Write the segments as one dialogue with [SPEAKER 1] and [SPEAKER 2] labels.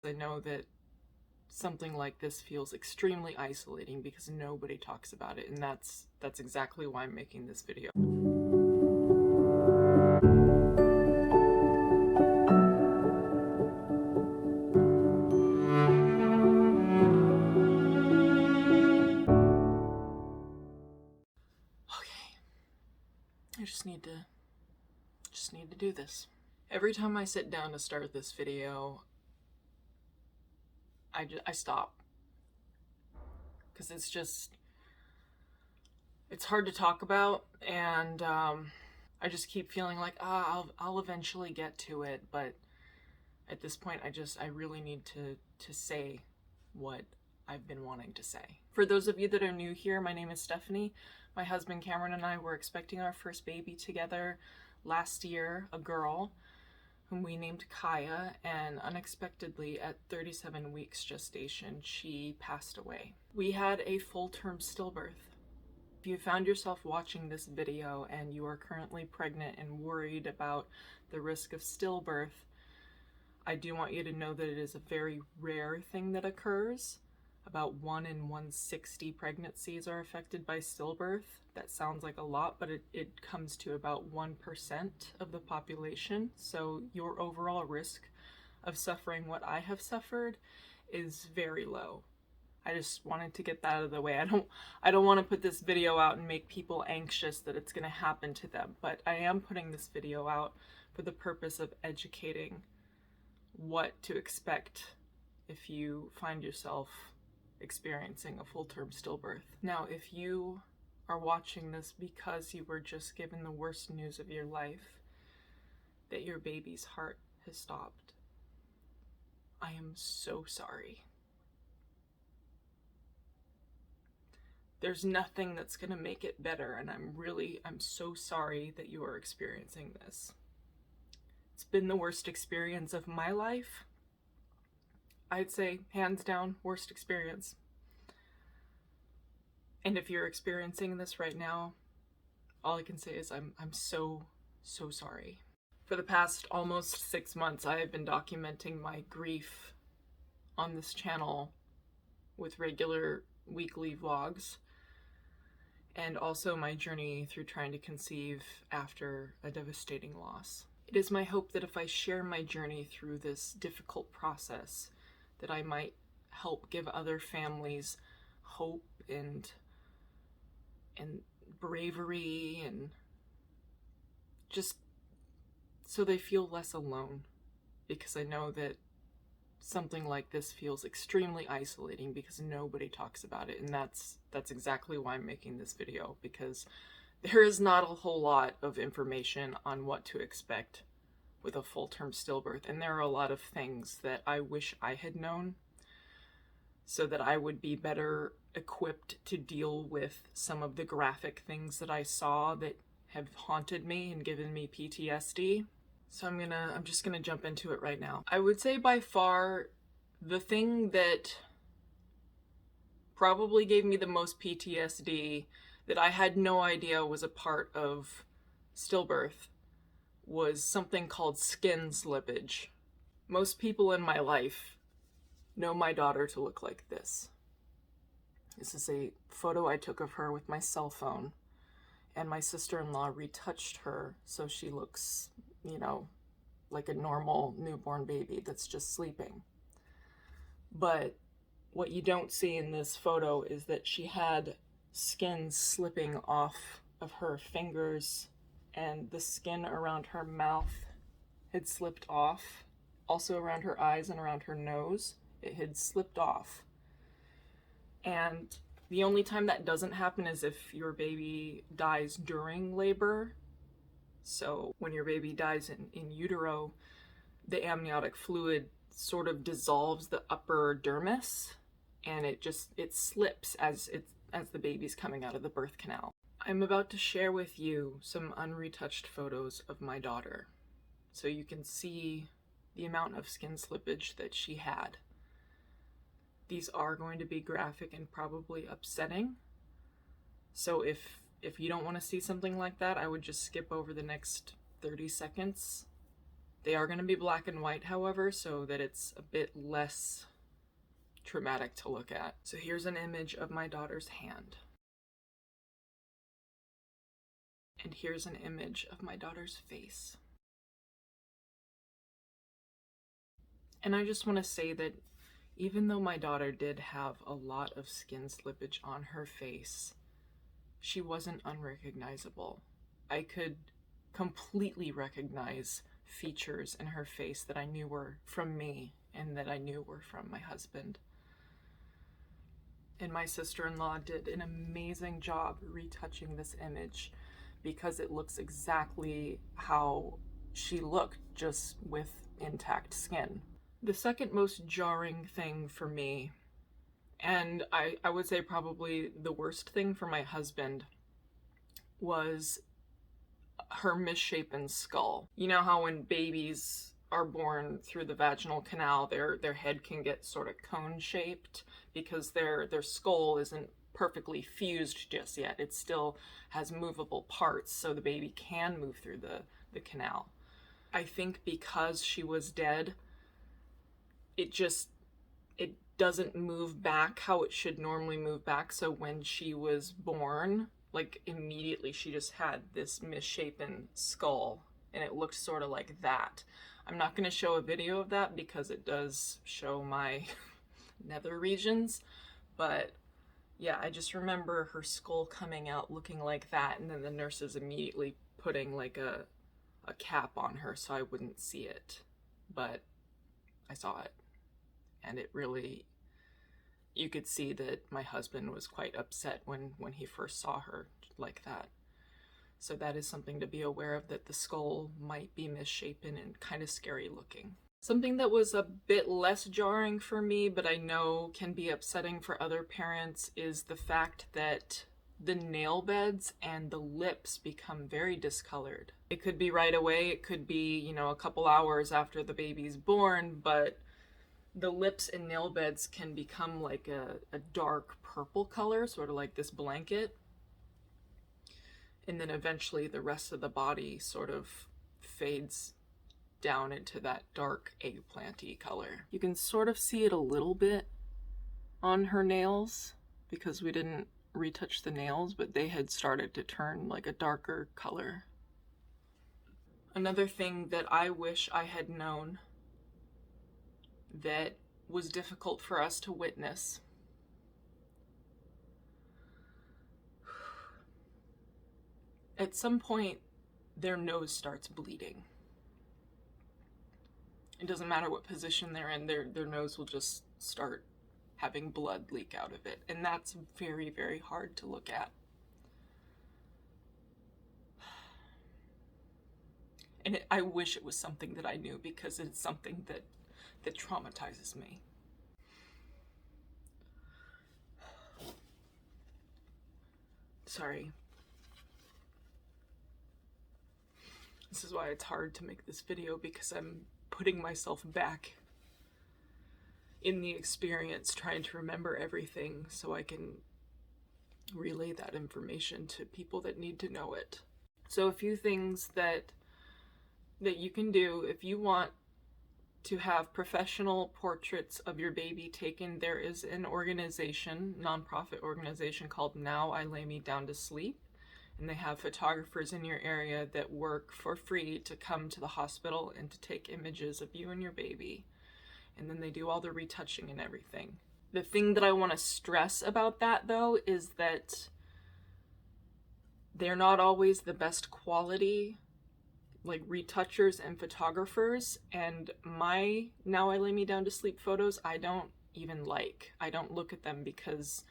[SPEAKER 1] I know that something like this feels extremely isolating because nobody talks about it, and that's exactly why I'm making this video. Okay. I just need to do this. Every time I sit down to start this video, I stop because it's hard to talk about, and I just keep feeling like I'll eventually get to it, but at this point I really need to say what I've been wanting to say. For those of you that are new here, my name is Stephanie. My husband Cameron and I were expecting our first baby together last year, a girl whom we named Kaya, and unexpectedly at 37 weeks gestation, she passed away. We had a full-term stillbirth. If you found yourself watching this video and you are currently pregnant and worried about the risk of stillbirth, I do want you to know that it is a very rare thing that occurs. About 1 in 160 pregnancies are affected by stillbirth. That sounds like a lot, but it comes to about 1% of the population. So your overall risk of suffering what I have suffered is very low. I just wanted to get that out of the way. I don't want to put this video out and make people anxious that it's going to happen to them, but I am putting this video out for the purpose of educating what to expect if you find yourself experiencing a full-term stillbirth. Now, if you are watching this because you were just given the worst news of your life, that your baby's heart has stopped, I am so sorry. There's nothing that's gonna make it better, and I'm so sorry that you are experiencing this. It's been the worst experience of my life. I'd say, hands down, worst experience. And if you're experiencing this right now, all I can say is I'm so sorry. For the past almost 6 months, I have been documenting my grief on this channel with regular weekly vlogs, and also my journey through trying to conceive after a devastating loss. It is my hope that if I share my journey through this difficult process, that I might help give other families hope and bravery, and just so they feel less alone, because I know that something like this feels extremely isolating because nobody talks about it, and that's exactly why I'm making this video, because there is not a whole lot of information on what to expect with a full-term stillbirth, and there are a lot of things that I wish I had known so that I would be better equipped to deal with some of the graphic things that I saw that have haunted me and given me PTSD. So I'm just gonna jump into it right now. I would say by far the thing that probably gave me the most PTSD that I had no idea was a part of stillbirth was something called skin slippage. Most people in my life know my daughter to look like this. This is a photo I took of her with my cell phone, and my sister-in-law retouched her so she looks, like a normal newborn baby that's just sleeping. But what you don't see in this photo is that she had skin slipping off of her fingers, and the skin around her mouth had slipped off. Also around her eyes and around her nose, it had slipped off. And the only time that doesn't happen is if your baby dies during labor. So when your baby dies in utero, the amniotic fluid sort of dissolves the upper dermis, and it slips as the baby's coming out of the birth canal. I'm about to share with you some unretouched photos of my daughter, so you can see the amount of skin slippage that she had. These are going to be graphic and probably upsetting, so if you don't want to see something like that, I would just skip over the next 30 seconds They are going to be black and white, however, so that it's a bit less traumatic to look at. So here's an image of my daughter's hand. And here's an image of my daughter's face. And I just want to say that even though my daughter did have a lot of skin slippage on her face, she wasn't unrecognizable. I could completely recognize features in her face that I knew were from me and that I knew were from my husband. And my sister-in-law did an amazing job retouching this image because it looks exactly how she looked, just with intact skin. The second most jarring thing for me, and I would say probably the worst thing for my husband, was her misshapen skull. You know how when babies are born through the vaginal canal, their head can get sort of cone-shaped because their skull isn't perfectly fused just yet. It still has movable parts, so the baby can move through the canal. I think because she was dead, it doesn't move back how it should normally move back. So when she was born, like immediately she just had this misshapen skull, and it looked sort of like that. I'm not going to show a video of that because it does show my nether regions, but yeah, I just remember her skull coming out looking like that, and then the nurses immediately putting like a cap on her so I wouldn't see it. But I saw it, and it really, you could see that my husband was quite upset when he first saw her like that. So that is something to be aware of, that the skull might be misshapen and kind of scary looking. Something that was a bit less jarring for me, but I know can be upsetting for other parents, is the fact that the nail beds and the lips become very discolored. It could be right away, it could be, you know, a couple hours after the baby's born, but the lips and nail beds can become like a dark purple color, sort of like this blanket. And then eventually the rest of the body sort of fades down into that dark eggplant-y color. You can sort of see it a little bit on her nails because we didn't retouch the nails, but they had started to turn like a darker color. Another thing that I wish I had known that was difficult for us to witness. At some point, their nose starts bleeding. It doesn't matter what position they're in, their nose will just start having blood leak out of it. And that's very, very hard to look at. And I wish it was something that I knew, because it's something that traumatizes me. Sorry. This is why it's hard to make this video, because I'm putting myself back in the experience, trying to remember everything so I can relay that information to people that need to know it. So a few things that you can do if you want to have professional portraits of your baby taken. There is an organization, nonprofit organization called Now I Lay Me Down to Sleep, and they have photographers in your area that work for free to come to the hospital and to take images of you and your baby. And then they do all the retouching and everything. The thing that I want to stress about that, though, is that they're not always the best quality, like, retouchers and photographers. And my Now I Lay Me Down to Sleep photos, I don't even like. I don't look at them because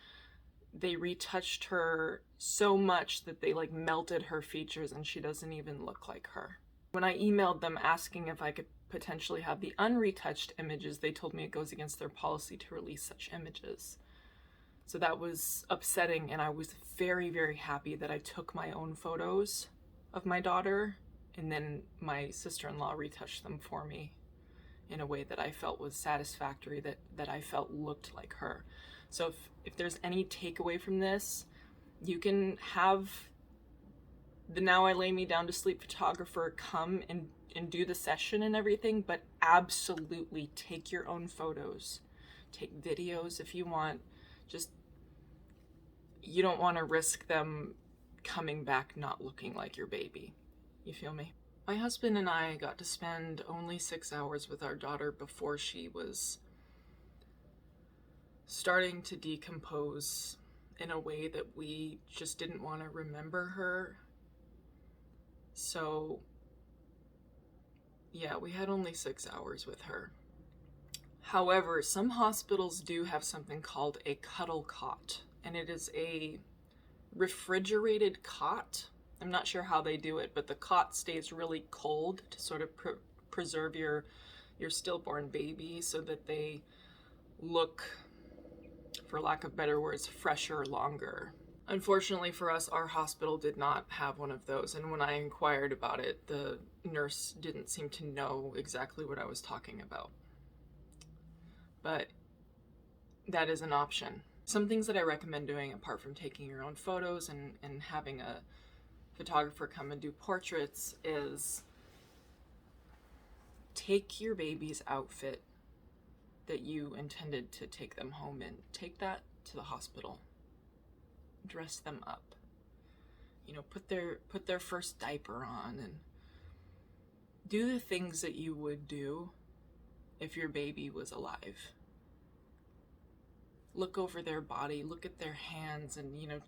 [SPEAKER 1] they retouched her so much that they like melted her features and she doesn't even look like her. When I emailed them asking if I could potentially have the unretouched images, they told me it goes against their policy to release such images. So that was upsetting, and I was very, very happy that I took my own photos of my daughter, and then my sister-in-law retouched them for me in a way that I felt was satisfactory, that I felt looked like her. So if there's any takeaway from this, you can have the Now I Lay Me Down to Sleep photographer come and do the session and everything, but absolutely take your own photos. Take videos if you want. Just, you don't want to risk them coming back not looking like your baby. You feel me? My husband and I got to spend only 6 hours with our daughter before she was starting to decompose in a way that we just didn't want to remember her. So, yeah, we had only 6 hours with her. However, some hospitals do have something called a cuddle cot, and it is a refrigerated cot. I'm not sure how they do it, but the cot stays really cold to sort of preserve your stillborn baby so that they look, for lack of better words, fresher longer. Unfortunately for us, our hospital did not have one of those, and when I inquired about it, the nurse didn't seem to know exactly what I was talking about. But that is an option. Some things that I recommend doing, apart from taking your own photos and having a photographer come and do portraits, is take your baby's outfit that you intended to take them home in. Take that to the hospital. Dress them up. You know, put their first diaper on and do the things that you would do if your baby was alive. Look over their body, look at their hands, and, you know,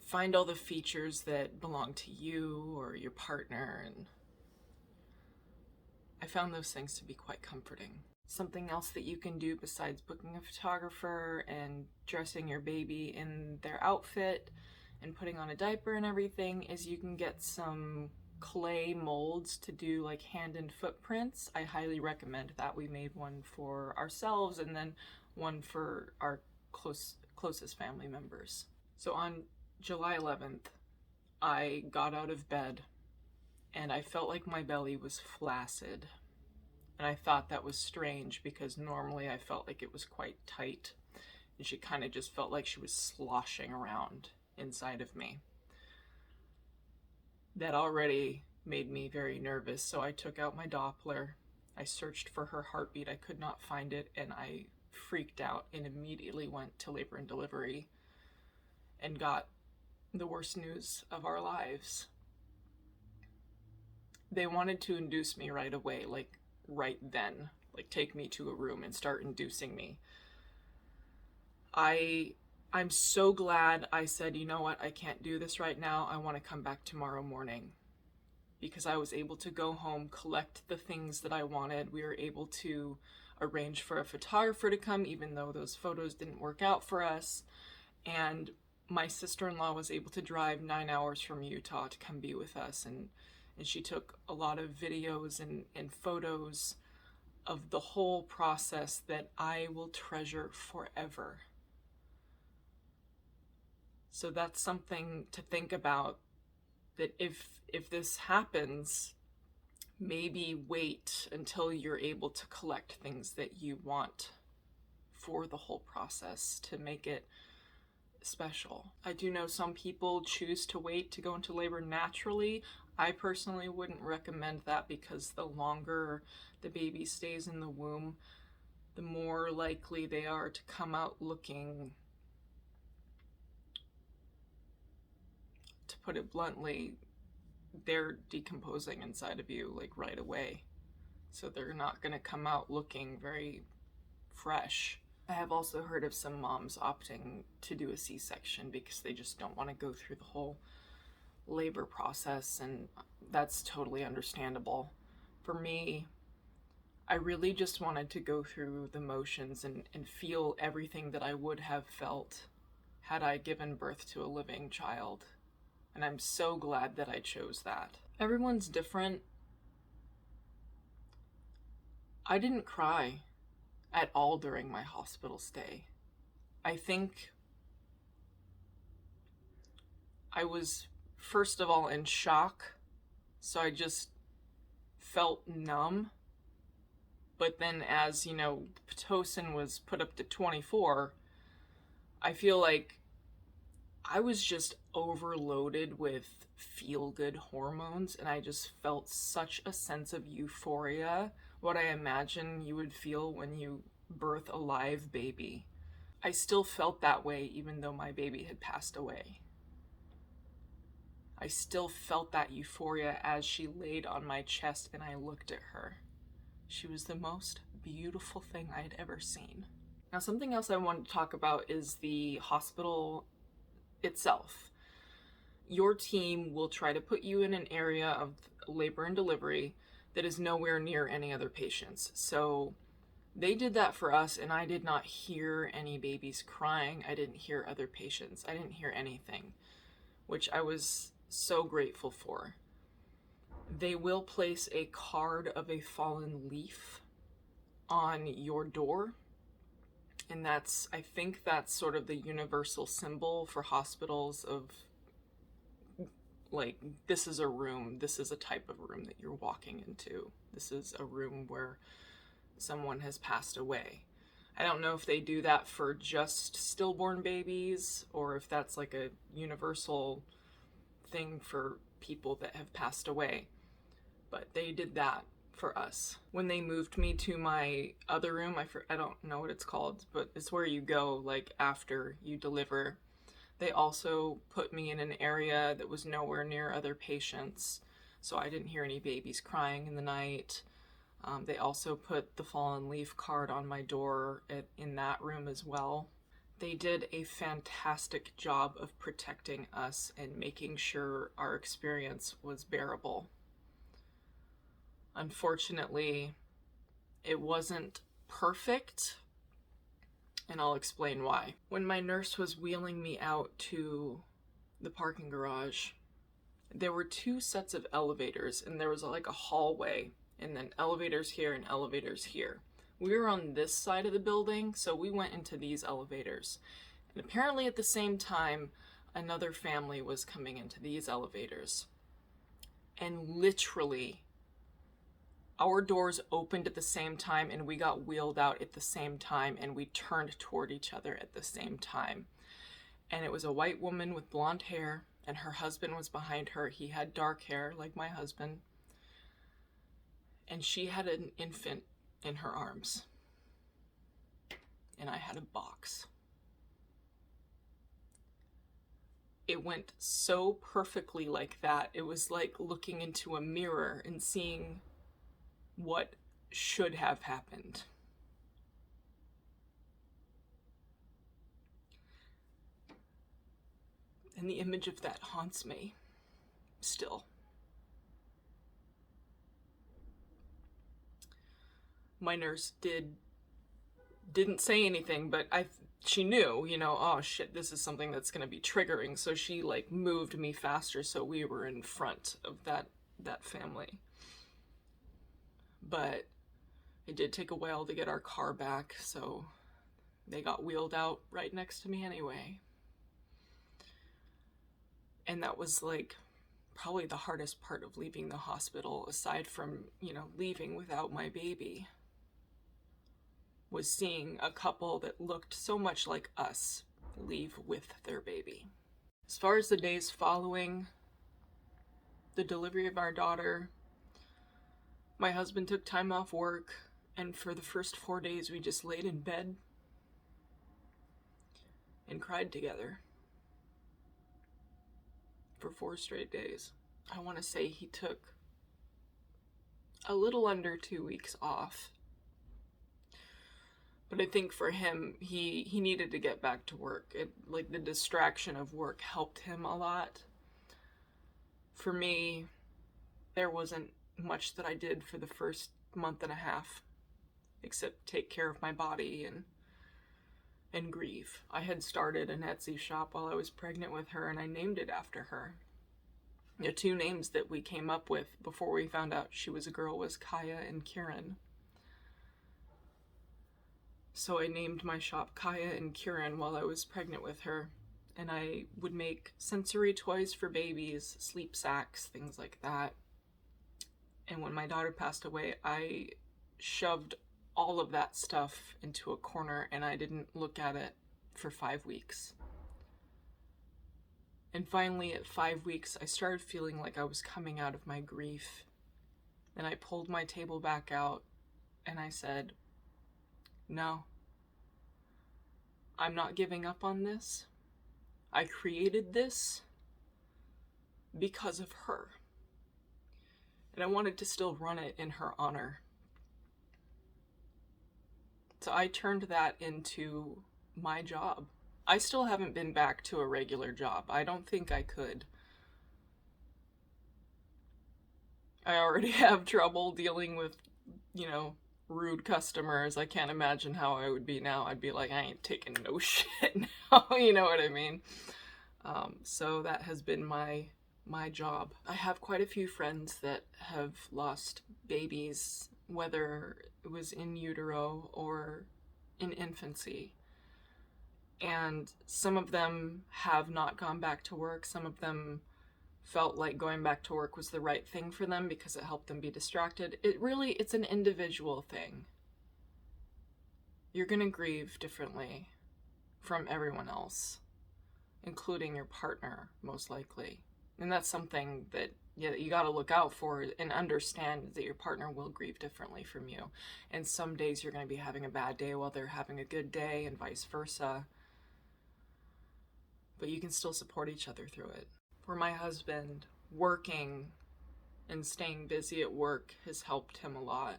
[SPEAKER 1] find all the features that belong to you or your partner. And I found those things to be quite comforting. Something else that you can do besides booking a photographer and dressing your baby in their outfit and putting on a diaper and everything is you can get some clay molds to do like hand and footprints. I highly recommend that. We made one for ourselves and then one for our closest family members. So on July 11th, I got out of bed and I felt like my belly was flaccid. And I thought that was strange because normally I felt like it was quite tight. And she kind of just felt like she was sloshing around inside of me. That already made me very nervous, so I took out my Doppler. I searched for her heartbeat. I could not find it, and I freaked out and immediately went to labor and delivery and got the worst news of our lives. They wanted to induce me right away, like right then, like take me to a room and start inducing me. I'm so glad I said, you know what, I can't do this right now. I want to come back tomorrow morning, because I was able to go home, collect the things that I wanted. We were able to arrange for a photographer to come, even though those photos didn't work out for us. And my sister-in-law was able to drive 9 hours from Utah to come be with us. And she took a lot of videos and photos of the whole process that I will treasure forever. So that's something to think about, that if this happens, maybe wait until you're able to collect things that you want for the whole process to make it special. I do know some people choose to wait to go into labor naturally. I personally wouldn't recommend that, because the longer the baby stays in the womb, the more likely they are to come out looking, to put it bluntly, they're decomposing inside of you like right away. So they're not going to come out looking very fresh. I have also heard of some moms opting to do a C-section because they just don't want to go through the whole labor process, and that's totally understandable. For me, I really just wanted to go through the motions and feel everything that I would have felt had I given birth to a living child. And I'm so glad that I chose that. Everyone's different. I didn't cry at all during my hospital stay. I think I was, first of all, in shock, so I just felt numb. But then as, you know, Pitocin was put up to 24, I feel like I was just overloaded with feel-good hormones, and I just felt such a sense of euphoria, what I imagine you would feel when you birth a live baby. I still felt that way even though my baby had passed away. I still felt that euphoria as she laid on my chest and I looked at her. She was the most beautiful thing I had ever seen. Now, something else I wanted to talk about is the hospital itself. Your team will try to put you in an area of labor and delivery that is nowhere near any other patients. So they did that for us, and I did not hear any babies crying. I didn't hear other patients. I didn't hear anything, which I was so grateful for. They will place a card of a fallen leaf on your door. And I think that's sort of the universal symbol for hospitals of, like, this is a room, this is a type of room that you're walking into. This is a room where someone has passed away. I don't know if they do that for just stillborn babies or if that's like a universal thing for people that have passed away. But they did that for us. When they moved me to my other room, I don't know what it's called, but it's where you go like after you deliver. They also put me in an area that was nowhere near other patients, so I didn't hear any babies crying in the night. They also put the fallen leaf card on my door in that room as well. They did a fantastic job of protecting us and making sure our experience was bearable. Unfortunately, it wasn't perfect, and I'll explain why. When my nurse was wheeling me out to the parking garage, there were 2 sets of elevators, and there was like a hallway, and then elevators here and elevators here. We were on this side of the building, so we went into these elevators. And apparently at the same time, another family was coming into these elevators. And literally, our doors opened at the same time and we got wheeled out at the same time and we turned toward each other at the same time. And it was a white woman with blonde hair and her husband was behind her. He had dark hair like my husband. And she had an infant in her arms. And I had a box. It went so perfectly like that. It was like looking into a mirror and seeing what should have happened. And the image of that haunts me still. My nurse didn't say anything, but she knew, oh shit, this is something that's going to be triggering. So she like moved me faster so we were in front of that family. But it did take a while to get our car back, so they got wheeled out right next to me anyway. And that was like probably the hardest part of leaving the hospital, aside from, leaving without my baby, was seeing a couple that looked so much like us leave with their baby. As far as the days following the delivery of our daughter, my husband took time off work, and for the first 4 days we just laid in bed and cried together for 4 straight days. I want to say he took a little under 2 weeks off. But I think for him, he needed to get back to work. Like the distraction of work helped him a lot. For me, there wasn't much that I did for the first month and a half, except take care of my body and grieve. I had started an Etsy shop while I was pregnant with her, and I named it after her. The 2 names that we came up with before we found out she was a girl was Kaya and Kieran. So I named my shop Kaya and Kieran while I was pregnant with her, and I would make sensory toys for babies, sleep sacks, things like that. And when my daughter passed away, I shoved all of that stuff into a corner and I didn't look at it for 5 weeks. And finally, at 5 weeks, I started feeling like I was coming out of my grief. And I pulled my table back out and I said, no, I'm not giving up on this. I created this because of her. And I wanted to still run it in her honor. So I turned that into my job. I still haven't been back to a regular job. I don't think I could. I already have trouble dealing with, rude customers. I can't imagine how I would be now. I'd be like, I ain't taking no shit now. You know what I mean? So that has been my job. I have quite a few friends that have lost babies, whether it was in utero or in infancy. And some of them have not gone back to work. Some of them felt like going back to work was the right thing for them because it helped them be distracted. It's an individual thing. You're going to grieve differently from everyone else, including your partner, most likely. And that's something that you got to look out for and understand that your partner will grieve differently from you. And some days you're going to be having a bad day while they're having a good day, and vice versa. But you can still support each other through it. For my husband, working and staying busy at work has helped him a lot.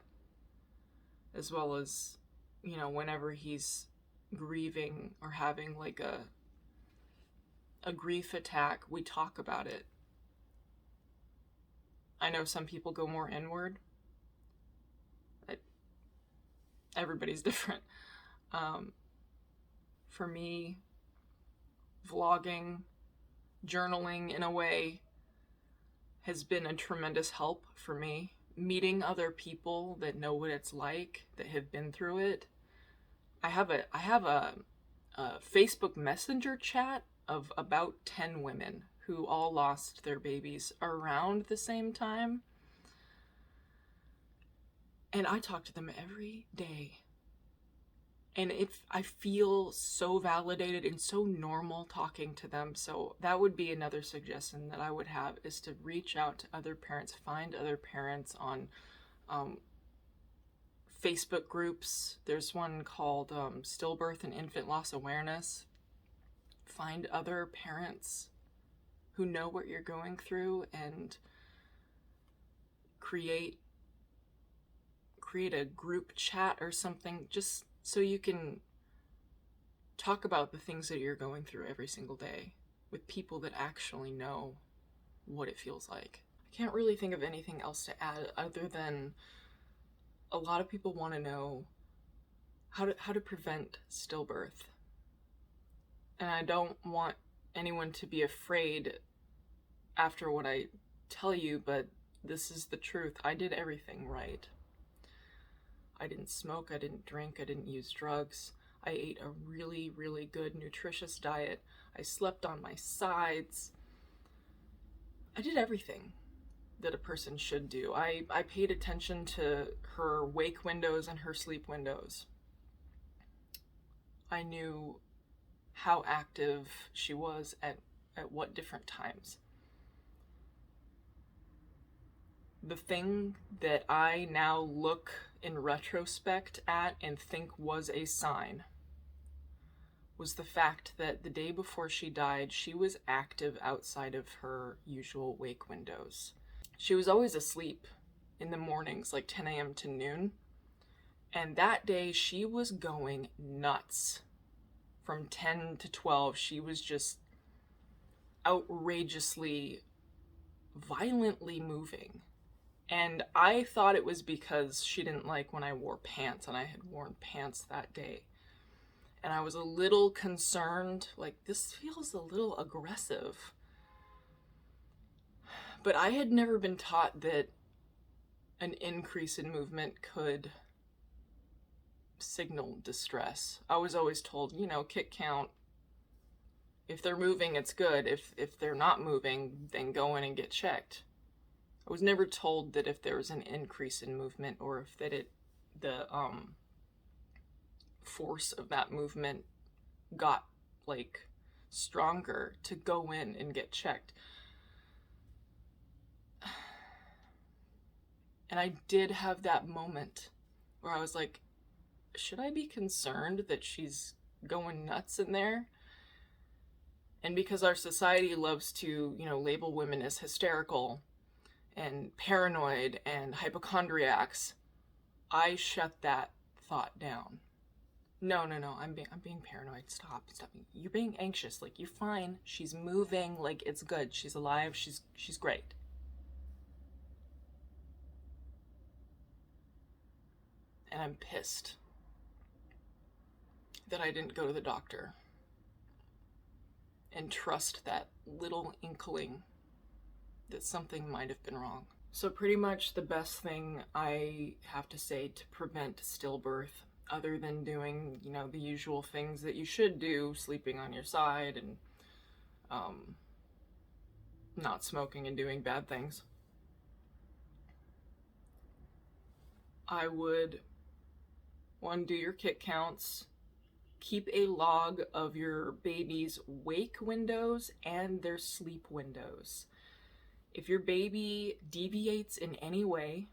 [SPEAKER 1] As well as, whenever he's grieving or having like a grief attack, we talk about it. I know some people go more inward. Everybody's different. For me, vlogging, journaling in a way has been a tremendous help for me. Meeting other people that know what it's like, that have been through it. I have a Facebook Messenger chat of about 10 women who all lost their babies around the same time. And I talk to them every day. And I feel so validated and so normal talking to them. So that would be another suggestion that I would have, is to reach out to other parents, find other parents on Facebook groups. There's one called Stillbirth and Infant Loss Awareness. Find other parents who know what you're going through and create a group chat or something, just so you can talk about the things that you're going through every single day with people that actually know what it feels like. I can't really think of anything else to add other than a lot of people want to know how to prevent stillbirth. And I don't want anyone to be afraid after what I tell you, but this is the truth. I did everything right. I didn't smoke, I didn't drink, I didn't use drugs. I ate a really, really good, nutritious diet. I slept on my sides. I did everything that a person should do. I paid attention to her wake windows and her sleep windows. I knew how active she was at what different times. The thing that I now look in retrospect at and think was a sign was the fact that the day before she died, she was active outside of her usual wake windows. She was always asleep in the mornings, like 10 a.m. to noon. And that day she was going nuts. From 10 to 12, she was just outrageously, violently moving. And I thought it was because she didn't like when I wore pants, and I had worn pants that day. And I was a little concerned, like, this feels a little aggressive. But I had never been taught that an increase in movement could signal distress. I was always told, kick count. If they're moving, it's good. If they're not moving, then go in and get checked. I was never told that if there was an increase in movement, or if that the force of that movement got like stronger to go in and get checked. And I did have that moment where I was like, should I be concerned that she's going nuts in there? And because our society loves to, label women as hysterical and paranoid and hypochondriacs, I shut that thought down. No, I'm being paranoid. Stop. You're being anxious. Like, you're fine. She's moving. Like, it's good. She's alive. She's great. And I'm pissed that I didn't go to the doctor and trust that little inkling that something might have been wrong. So pretty much the best thing I have to say to prevent stillbirth, other than doing, the usual things that you should do, sleeping on your side and not smoking and doing bad things, I would, one, do your kick counts, keep a log of your baby's wake windows and their sleep windows. If your baby deviates in any way,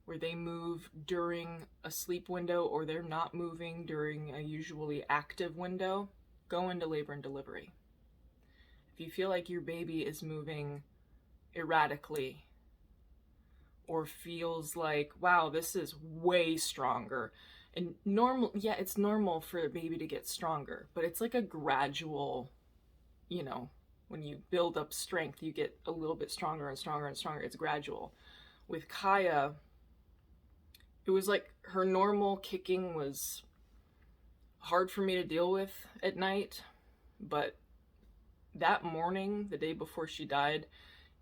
[SPEAKER 1] where they move during a sleep window or they're not moving during a usually active window, go into labor and delivery. If you feel like your baby is moving erratically or feels like, wow, this is way stronger, and it's normal for a baby to get stronger, but it's like a gradual, when you build up strength, you get a little bit stronger and stronger and stronger. It's gradual. With Kaya, it was like her normal kicking was hard for me to deal with at night, but that morning, the day before she died,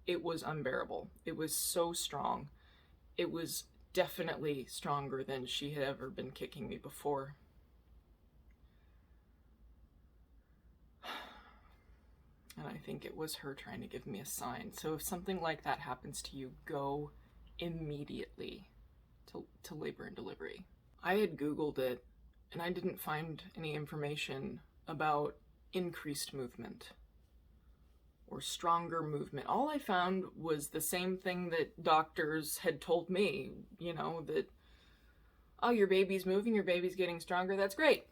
[SPEAKER 1] it was unbearable. It was so strong. It was definitely stronger than she had ever been kicking me before. And I think it was her trying to give me a sign. So if something like that happens to you, go immediately to labor and delivery. I had Googled it, and I didn't find any information about increased movement or stronger movement. All I found was the same thing that doctors had told me, that, oh, your baby's moving, your baby's getting stronger, that's great.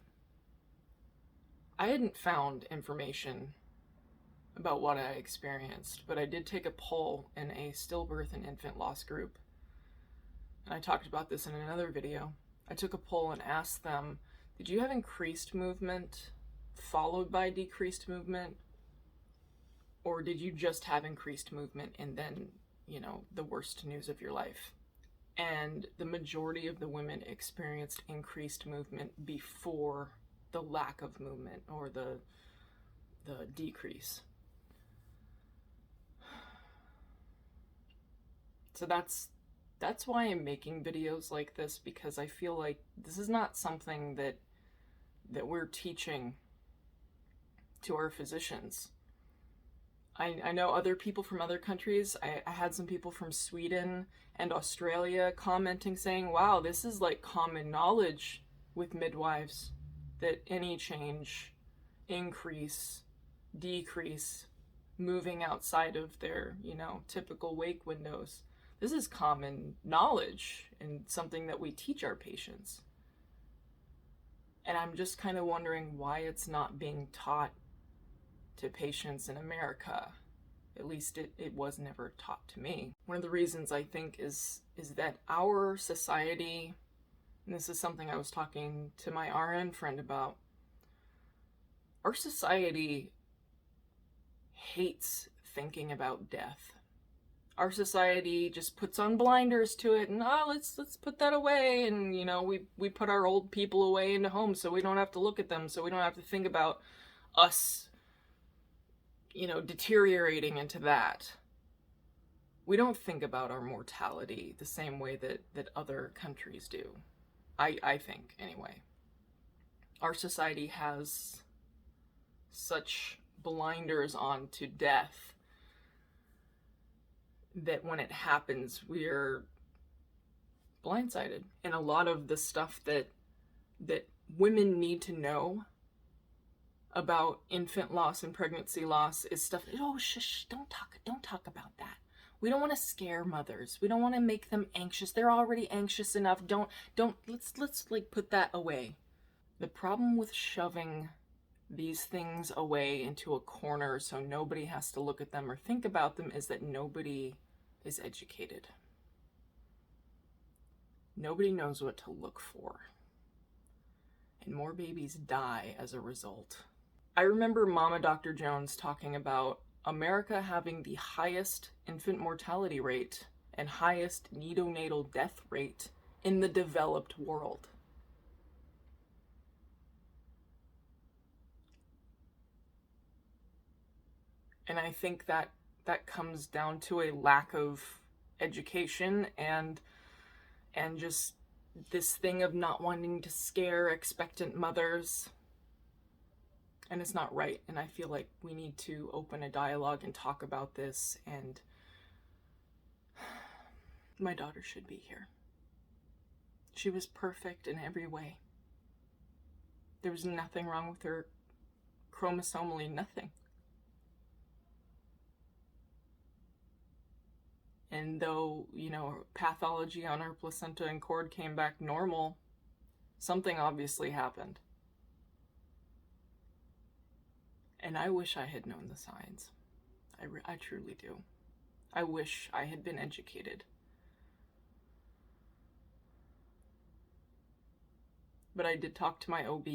[SPEAKER 1] I hadn't found information about what I experienced, but I did take a poll in a stillbirth and infant loss group. And I talked about this in another video. I took a poll and asked them, did you have increased movement followed by decreased movement? Or did you just have increased movement and then, the worst news of your life? And the majority of the women experienced increased movement before the lack of movement or the decrease. So that's why I'm making videos like this, because I feel like this is not something that we're teaching to our physicians. I know other people from other countries. I had some people from Sweden and Australia commenting saying, wow, this is like common knowledge with midwives, that any change, increase, decrease, moving outside of their, typical wake windows, this is common knowledge and something that we teach our patients. And I'm just kind of wondering why it's not being taught to patients in America. At least it was never taught to me. One of the reasons I think is that our society, and this is something I was talking to my RN friend about, our society hates thinking about death. Our society just puts on blinders to it, and let's put that away, and we put our old people away into homes so we don't have to look at them, so we don't have to think about us deteriorating into that. We don't think about our mortality the same way that other countries do. I think, anyway. Our society has such blinders on to death that when it happens, we're blindsided. And a lot of the stuff that women need to know about infant loss and pregnancy loss is stuff, oh, shush, don't talk about that. We don't want to scare mothers. We don't want to make them anxious. They're already anxious enough. Let's like put that away. The problem with shoving these things away into a corner so nobody has to look at them or think about them is that nobody is educated. Nobody knows what to look for. And more babies die as a result. I remember Mama Dr. Jones talking about America having the highest infant mortality rate and highest neonatal death rate in the developed world. And I think that comes down to a lack of education and just this thing of not wanting to scare expectant mothers. And it's not right. And I feel like we need to open a dialogue and talk about this. And my daughter should be here. She was perfect in every way. There was nothing wrong with her chromosomally, nothing. And though, pathology on her placenta and cord came back normal, something obviously happened. And I wish I had known the signs. I truly do. I wish I had been educated. But I did talk to my OB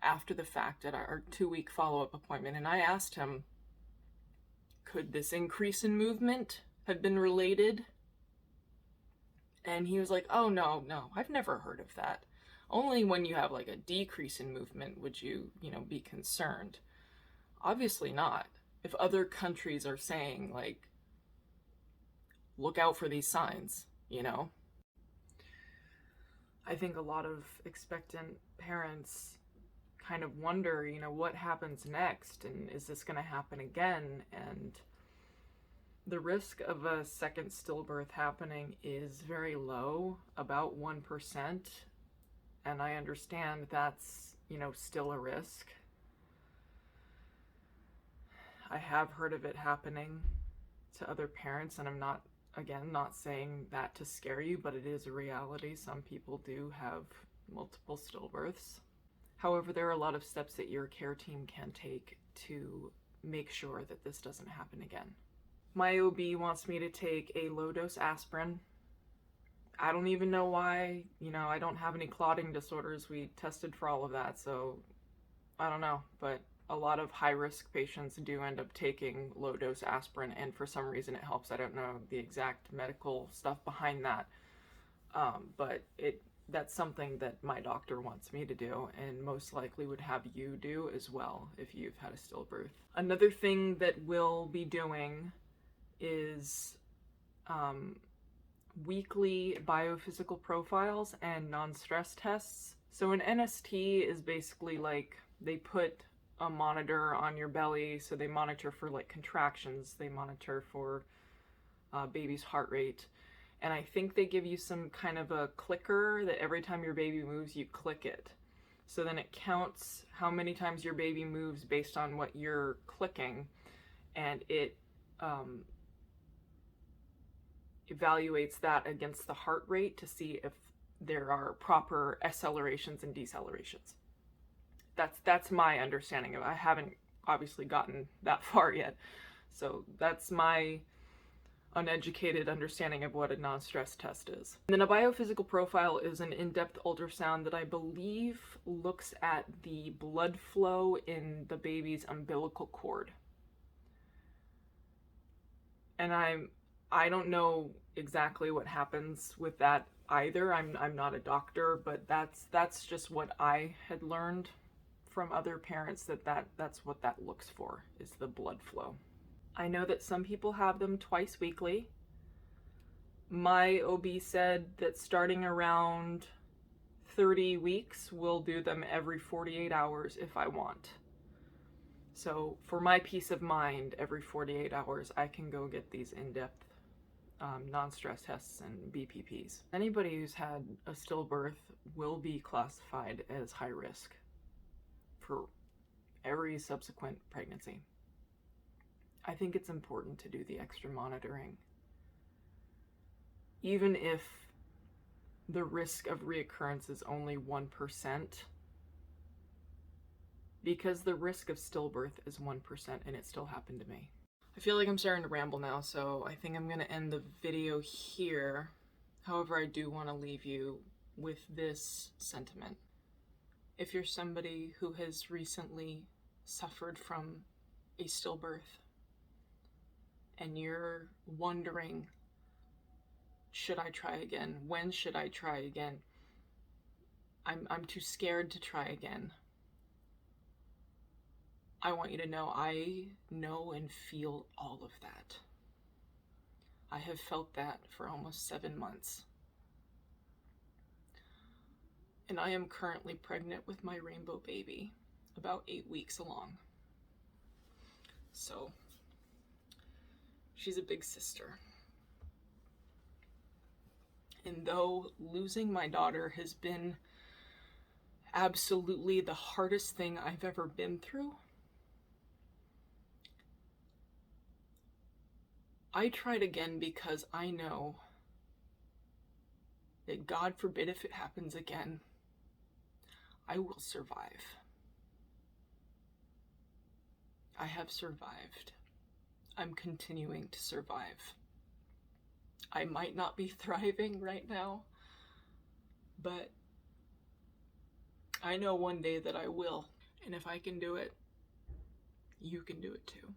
[SPEAKER 1] after the fact at our 2-week follow-up appointment, and I asked him, could this increase in movement have been related? And he was like, oh, no, I've never heard of that. Only when you have like a decrease in movement would you, be concerned. Obviously not. If other countries are saying like, look out for these signs, I think a lot of expectant parents kind of wonder, what happens next, and is this going to happen again? And the risk of a second stillbirth happening is very low, about 1%. And I understand that's, still a risk. I have heard of it happening to other parents, and I'm not saying that to scare you, but it is a reality. Some people do have multiple stillbirths. However, there are a lot of steps that your care team can take to make sure that this doesn't happen again. My OB wants me to take a low-dose aspirin. I don't even know why. I don't have any clotting disorders. We tested for all of that, so I don't know. But a lot of high-risk patients do end up taking low-dose aspirin, and for some reason it helps. I don't know the exact medical stuff behind that, but that's something that my doctor wants me to do, and most likely would have you do as well if you've had a stillbirth. Another thing that we'll be doing is weekly biophysical profiles and non-stress tests. So an NST is basically like they put a monitor on your belly, so they monitor for like contractions, they monitor for baby's heart rate, and I think they give you some kind of a clicker that every time your baby moves you click it, so then it counts how many times your baby moves based on what you're clicking, and it evaluates that against the heart rate to see if there are proper accelerations and decelerations. That's my understanding of it. I haven't obviously gotten that far yet. So that's my uneducated understanding of what a non-stress test is. And then a biophysical profile is an in-depth ultrasound that I believe looks at the blood flow in the baby's umbilical cord. And I don't know exactly what happens with that either. I'm not a doctor, but that's just what I had learned from other parents, that's what that looks for, is the blood flow. I know that some people have them twice weekly. My OB said that starting around 30 weeks, we'll do them every 48 hours if I want. So for my peace of mind, every 48 hours, I can go get these in-depth non-stress tests and BPPs. Anybody who's had a stillbirth will be classified as high risk for every subsequent pregnancy. I think it's important to do the extra monitoring. Even if the risk of reoccurrence is only 1%, because the risk of stillbirth is 1% and it still happened to me. I feel like I'm starting to ramble now, so I think I'm going to end the video here. However, I do want to leave you with this sentiment. If you're somebody who has recently suffered from a stillbirth and you're wondering, should I try again? When should I try again? I'm too scared to try again. I want you to know I know and feel all of that. I have felt that for almost 7 months. And I am currently pregnant with my rainbow baby, about 8 weeks along. So, she's a big sister. And though losing my daughter has been absolutely the hardest thing I've ever been through, I tried again because I know that, God forbid if it happens again, I will survive. I have survived. I'm continuing to survive. I might not be thriving right now, but I know one day that I will. And if I can do it, you can do it too.